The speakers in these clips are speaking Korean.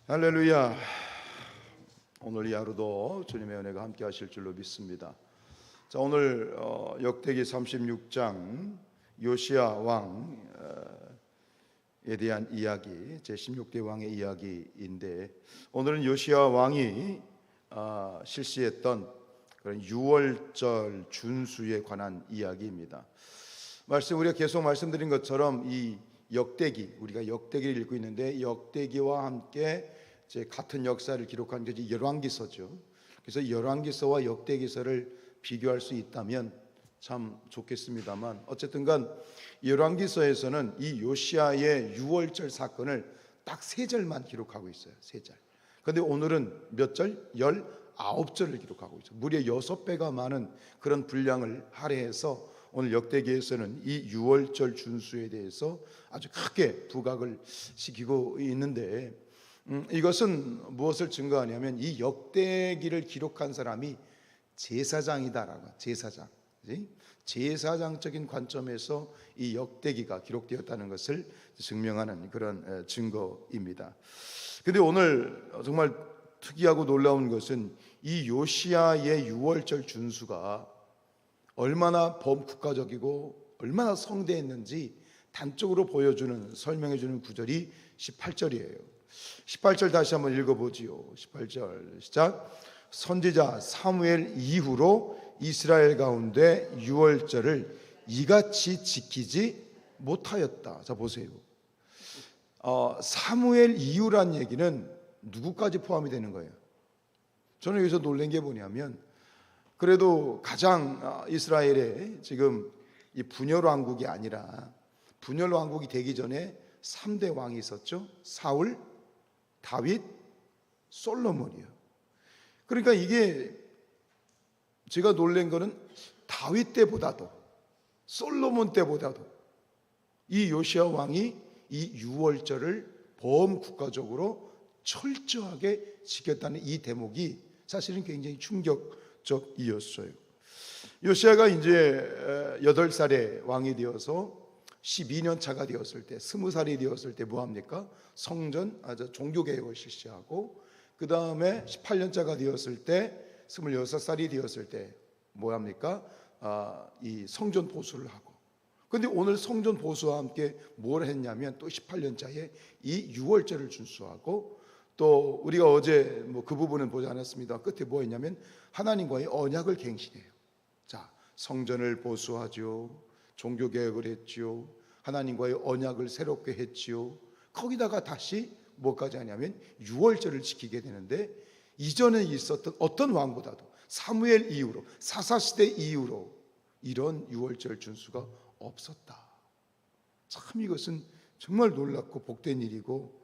할렐루야. 오늘 이 하루도 주님의 은혜가 함께 하실 줄로 믿습니다. 자, 오늘 역대기 36장 요시야 왕에 대한 이야기, 제16대 왕의 이야기인데, 오늘은 요시야 왕이 실시했던 그런 유월절 준수에 관한 이야기입니다. 우리가 계속 말씀드린 것처럼 이 역대기, 우리가 역대기를 읽고 있는데, 역대기와 함께 이제 같은 역사를 기록한 것이 열왕기서죠. 그래서 열왕기서와 역대기서를 비교할 수 있다면 참 좋겠습니다만, 어쨌든간 열왕기서에서는 이 요시야의 유월절 사건을 딱 3절만 기록하고 있어요. 3절. 그런데 오늘은 몇 절? 19절을 기록하고 있어요. 무려 6배가 많은 그런 분량을 할애해서 오늘 역대기에서는 이 유월절 준수에 대해서 아주 크게 부각을 시키고 있는데, 이것은 무엇을 증거하냐면 이 역대기를 기록한 사람이 제사장이다라고. 제사장적인 관점에서 이 역대기가 기록되었다는 것을 증명하는 그런 증거입니다. 그런데 오늘 정말 특이하고 놀라운 것은 이 요시야의 유월절 준수가 얼마나 범국가적이고 얼마나 성대했는지 단적으로 보여주는, 설명해주는 구절이 18절이에요 18절 다시 한번 읽어보지요. 18절 시작. 선지자 사무엘 이후로 이스라엘 가운데 유월절을 이같이 지키지 못하였다. 자, 보세요. 사무엘 이후란 얘기는 누구까지 포함이 되는 거예요? 저는 여기서 놀란 게 뭐냐면, 그래도 가장 이스라엘의 지금 이 분열 왕국이 아니라, 분열 왕국이 되기 전에 3대 왕이 있었죠. 사울, 다윗, 솔로몬이요. 그러니까 이게 제가 놀란 거는 다윗 때보다도 솔로몬 때보다도 이 요시야 왕이 이 유월절을 범국가적으로 철저하게 지켰다는 이 대목이 사실은 굉장히 충격적이었어요. 요시야가 이제 8살에 왕이 되어서 12년 차가 되었을 때, 20살이 되었을 때 뭐합니까? 성전, 종교개혁을 실시하고, 그 다음에 18년 차가 되었을 때, 26살이 되었을 때 뭐합니까? 이 성전 보수를 하고. 그런데 오늘 성전 보수와 함께 뭘 했냐면, 또 18년 차에 이 유월절을 준수하고, 또 우리가 어제 그 부분은 보지 않았습니다. 끝에 뭐 했냐면 하나님과의 언약을 갱신해요. 자, 성전을 보수하죠. 종교개혁을 했지요. 하나님과의 언약을 새롭게 했지요. 거기다가 다시 뭐까지 하냐면 유월절을 지키게 되는데, 이전에 있었던 어떤 왕보다도 사무엘 이후로, 사사시대 이후로 이런 유월절 준수가 없었다. 참 이것은 정말 놀랍고 복된 일이고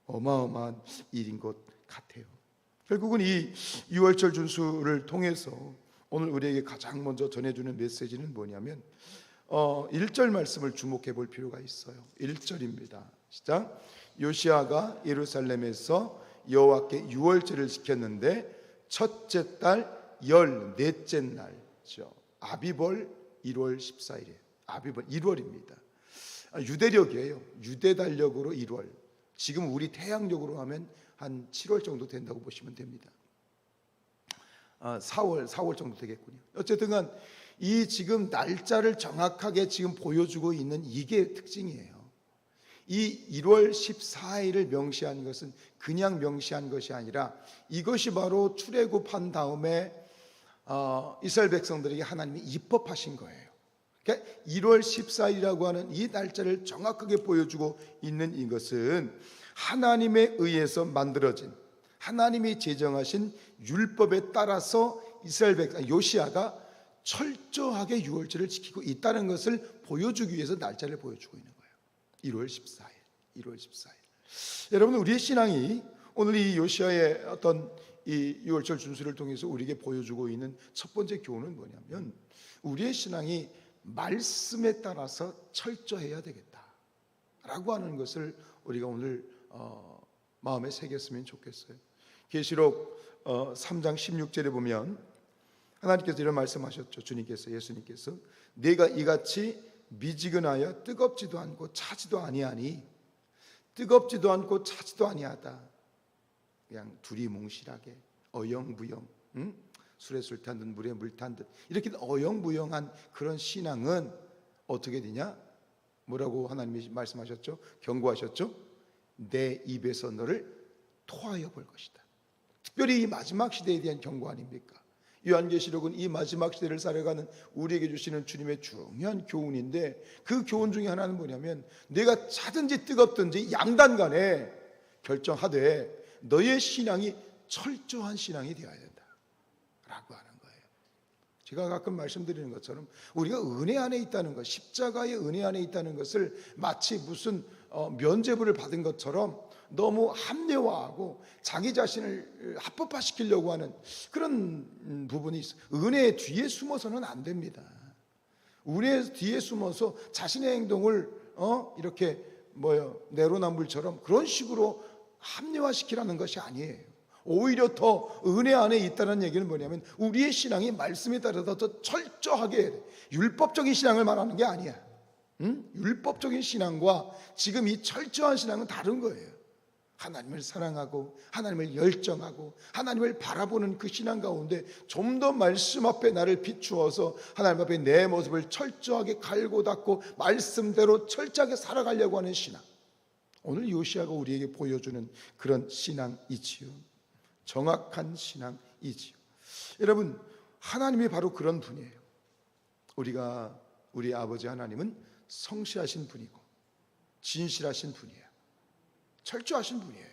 어마어마한 일인 것 같아요. 결국은 이 유월절 준수를 통해서 오늘 우리에게 가장 먼저 전해주는 메시지는 뭐냐면, 1절 말씀을 주목해 볼 필요가 있어요. 1절입니다. 시작. 요시야가 예루살렘에서 여호와께 유월절을 지켰는데 첫째 달 14째 날이죠. 아비벌 1월 14일이에요. 아비벌 1월입니다. 유대력이에요. 유대 달력으로 1월. 지금 우리 태양력으로 하면 한 7월 정도 된다고 보시면 됩니다. 4월 정도 되겠군요. 어쨌든 간 이 지금 날짜를 정확하게 지금 보여주고 있는 이게 특징이에요. 이 1월 14일을 명시한 것은 그냥 명시한 것이 아니라, 이것이 바로 출애굽한 다음에 이스라엘 백성들에게 하나님이 입법하신 거예요. 그러니까 1월 14일이라고 하는 이 날짜를 정확하게 보여주고 있는 이것은 하나님에 의해서 만들어진, 하나님이 제정하신 율법에 따라서 이스라엘 백성 요시야가 철저하게 유월절을 지키고 있다는 것을 보여주기 위해서 날짜를 보여주고 있는 거예요. 1월 14일. 1월 14일. 여러분, 우리의 신앙이 오늘 이 요시야의 어떤 이 유월절 준수를 통해서 우리에게 보여주고 있는 첫 번째 교훈은 뭐냐면, 우리의 신앙이 말씀에 따라서 철저해야 되겠다라고 하는 것을 우리가 오늘 마음에 새겼으면 좋겠어요. 계시록 3장 16절에 보면 하나님께서 이런 말씀하셨죠. 주님께서, 예수님께서 내가 이같이 미지근하여 뜨겁지도 않고 차지도 아니하니, 뜨겁지도 않고 차지도 아니하다. 그냥 두리뭉실하게 어영부영, 술에 술 탄 듯 물에 물 탄 듯 이렇게 어영부영한 그런 신앙은 어떻게 되냐? 뭐라고 하나님이 말씀하셨죠? 경고하셨죠? 내 입에서 너를 토하여 볼 것이다. 특별히 이 마지막 시대에 대한 경고 아닙니까? 요한계시록은 이 마지막 시대를 살아가는 우리에게 주시는 주님의 중요한 교훈인데, 그 교훈 중에 하나는 뭐냐면, 내가 차든지 뜨겁든지 양단 간에 결정하되 너의 신앙이 철저한 신앙이 되어야 된다 라고 하는 거예요. 제가 가끔 말씀드리는 것처럼 우리가 은혜 안에 있다는 것, 십자가의 은혜 안에 있다는 것을 마치 무슨 면죄부를 받은 것처럼 너무 합리화하고 자기 자신을 합법화시키려고 하는 그런 부분이 있어요. 은혜 뒤에 숨어서는 안 됩니다. 은혜 뒤에 숨어서 자신의 행동을 이렇게 내로남불처럼 그런 식으로 합리화시키라는 것이 아니에요. 오히려 더 은혜 안에 있다는 얘기는 뭐냐면, 우리의 신앙이 말씀에 따라서 더 철저하게, 율법적인 신앙을 말하는 게 아니야. 율법적인 신앙과 지금 이 철저한 신앙은 다른 거예요. 하나님을 사랑하고 하나님을 열정하고 하나님을 바라보는 그 신앙 가운데 좀 더 말씀 앞에 나를 비추어서 하나님 앞에 내 모습을 철저하게 갈고 닦고 말씀대로 철저하게 살아가려고 하는 신앙, 오늘 요시아가 우리에게 보여주는 그런 신앙이지요. 정확한 신앙이지요. 여러분, 하나님이 바로 그런 분이에요. 우리 아버지 하나님은 성실하신 분이고 진실하신 분이에요. 철저하신 분이에요.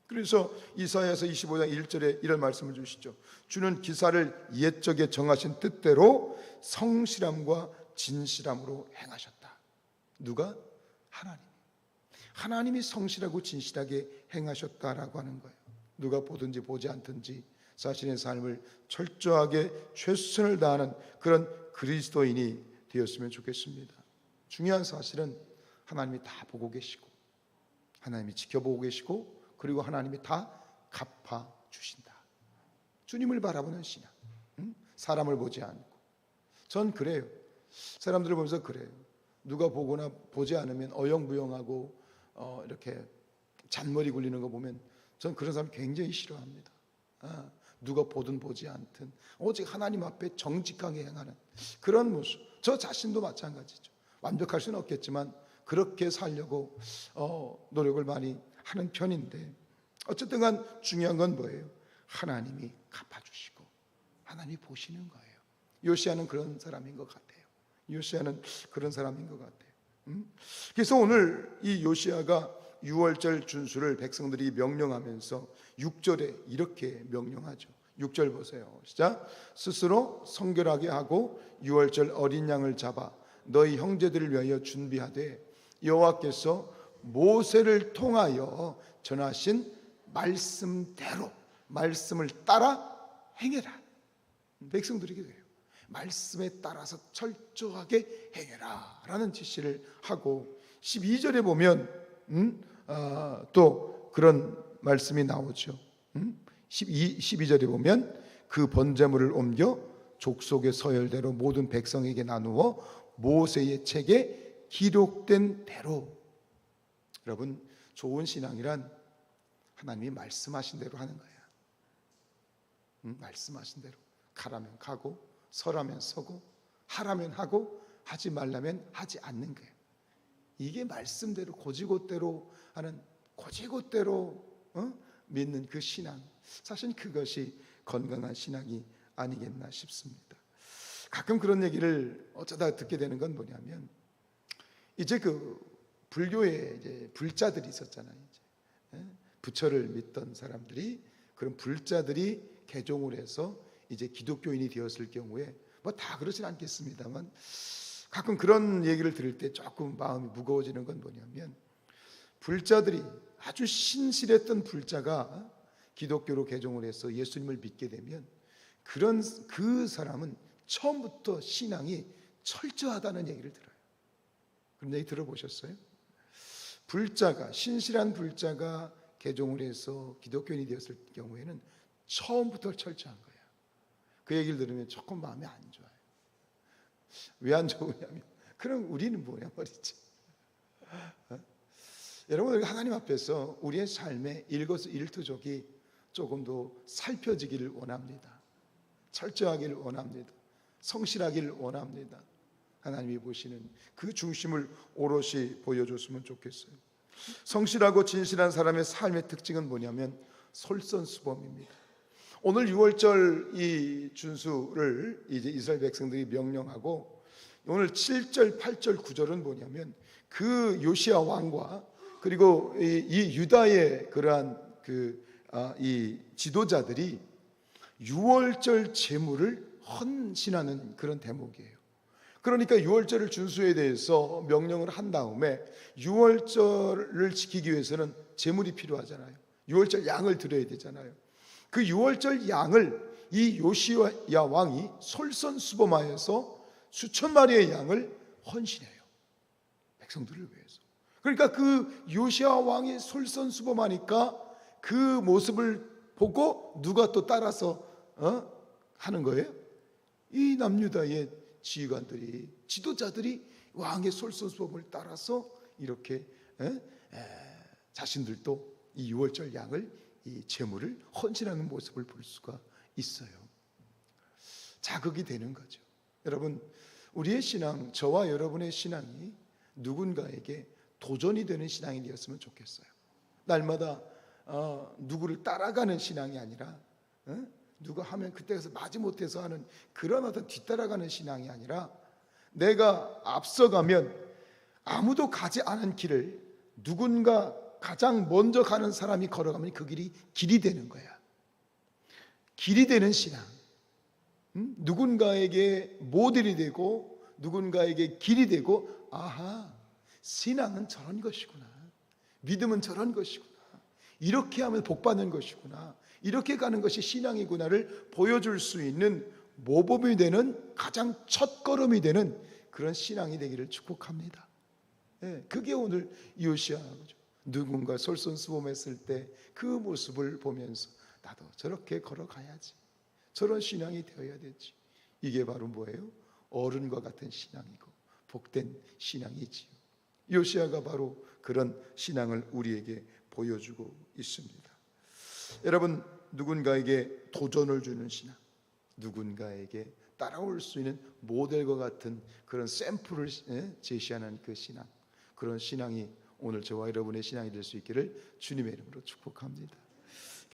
그래서 이사야서 25장 1절에 이런 말씀을 주시죠. 주는 기사를 옛적에 정하신 뜻대로 성실함과 진실함으로 행하셨다. 누가? 하나님이 성실하고 진실하게 행하셨다라고 하는 거예요. 누가 보든지 보지 않든지 자신의 삶을 철저하게 최선을 다하는 그런 그리스도인이 되었으면 좋겠습니다. 중요한 사실은 하나님이 다 보고 계시고 하나님이 지켜보고 계시고, 그리고 하나님이 다 갚아주신다. 주님을 바라보는 신앙, 사람을 보지 않고. 전 그래요. 사람들을 보면서 그래요. 누가 보거나 보지 않으면 어영부영하고 이렇게 잔머리 굴리는 거 보면 전 그런 사람 굉장히 싫어합니다. 누가 보든 보지 않든 오직 하나님 앞에 정직하게 행하는 그런 모습. 저 자신도 마찬가지죠. 완벽할 수는 없겠지만 그렇게 살려고 노력을 많이 하는 편인데, 어쨌든 간 중요한 건 뭐예요? 하나님이 갚아주시고 하나님이 보시는 거예요. 요시아는 그런 사람인 것 같아요. 요시아는 그런 사람인 것 같아요. 그래서 오늘 이 요시아가 유월절 준수를 백성들이 명령하면서 6절에 이렇게 명령하죠. 6절 보세요. 시작. 스스로 성결하게 하고 유월절 어린 양을 잡아 너희 형제들을 위하여 준비하되 여호와께서 모세를 통하여 전하신 말씀대로 말씀을 따라 행해라. 백성들에게 돼요. 말씀에 따라서 철저하게 행해라 라는 지시를 하고, 12절에 보면 또 그런 말씀이 나오죠. 12절에 보면 그 번제물을 옮겨 족속의 서열대로 모든 백성에게 나누어 모세의 책에 기록된 대로. 여러분, 좋은 신앙이란 하나님이 말씀하신 대로 하는 거야. 말씀하신 대로 가라면 가고 서라면 서고 하라면 하고 하지 말라면 하지 않는 거예요. 이게 말씀대로 고지곳대로 하는, 고지곳대로 믿는 그 신앙, 사실 그것이 건강한 신앙이 아니겠나 싶습니다. 가끔 그런 얘기를 어쩌다 듣게 되는 건 뭐냐면, 이제 그 불교에 이제 불자들이 있었잖아요. 이제 부처를 믿던 사람들이, 그런 불자들이 개종을 해서 이제 기독교인이 되었을 경우에 뭐 다 그렇진 않겠습니다만 가끔 그런 얘기를 들을 때 조금 마음이 무거워지는 건 뭐냐면, 불자들이 아주 신실했던 불자가 기독교로 개종을 해서 예수님을 믿게 되면 그 사람은 처음부터 신앙이 철저하다는 얘기를 들어요. 그런 얘기 들어보셨어요? 신실한 불자가 개종을 해서 기독교인이 되었을 경우에는 처음부터 철저한 거예요. 그 얘기를 들으면 조금 마음이 안 좋아요. 왜 안 좋으냐면, 그럼 우리는 뭐냐 말이지. 여러분, 하나님 앞에서 우리의 삶의 일거수일투족이 조금 더 살펴지기를 원합니다. 철저하기를 원합니다. 성실하기를 원합니다. 하나님이 보시는 그 중심을 오롯이 보여줬으면 좋겠어요. 성실하고 진실한 사람의 삶의 특징은 뭐냐면 솔선수범입니다. 오늘 6월절 이 준수를 이제 이스라엘 백성들이 명령하고, 오늘 7절, 8절, 9절은 뭐냐면 그 요시야 왕과 그리고 이 유다의 그러한 이 지도자들이 6월절 제물을 헌신하는 그런 대목이에요. 그러니까 6월절을 준수에 대해서 명령을 한 다음에 6월절을 지키기 위해서는 제물이 필요하잖아요. 6월절 양을 드려야 되잖아요. 그 6월절 양을 이 요시야 왕이 솔선수범하여서 수천 마리의 양을 헌신해요. 백성들을 위해서. 그러니까 그 요시야 왕이 솔선수범하니까 그 모습을 보고 누가 또 따라서 하는 거예요? 이 남유다의 지휘관들이, 지도자들이 왕의 솔선수범을 따라서 이렇게 자신들도 이 6월절 양을, 이 제물을 헌신하는 모습을 볼 수가 있어요. 자극이 되는 거죠. 여러분, 우리의 신앙, 저와 여러분의 신앙이 누군가에게 도전이 되는 신앙이 되었으면 좋겠어요. 날마다 누구를 따라가는 신앙이 아니라, 누가 하면 그때 가서 마지못해서 하는 그런 어떤 뒤따라가는 신앙이 아니라, 내가 앞서가면 아무도 가지 않은 길을 누군가 가장 먼저 가는 사람이 걸어가면 그 길이 되는 거야. 길이 되는 신앙. 누군가에게 모델이 되고 누군가에게 길이 되고, 아하, 신앙은 저런 것이구나, 믿음은 저런 것이구나, 이렇게 하면 복받는 것이구나, 이렇게 가는 것이 신앙이구나를 보여줄 수 있는 모범이 되는, 가장 첫걸음이 되는 그런 신앙이 되기를 축복합니다. 그게 오늘 요시야죠. 누군가 솔선수범했을 때 그 모습을 보면서 나도 저렇게 걸어가야지, 저런 신앙이 되어야 되지. 이게 바로 뭐예요? 어른과 같은 신앙이고 복된 신앙이지요. 요시야가 바로 그런 신앙을 우리에게 보여주고 있습니다. 여러분, 누군가에게 도전을 주는 신앙, 누군가에게 따라올 수 있는 모델과 같은 그런 샘플을 제시하는 그 신앙, 그런 신앙이 오늘 저와 여러분의 신앙이 될 수 있기를 주님의 이름으로 축복합니다.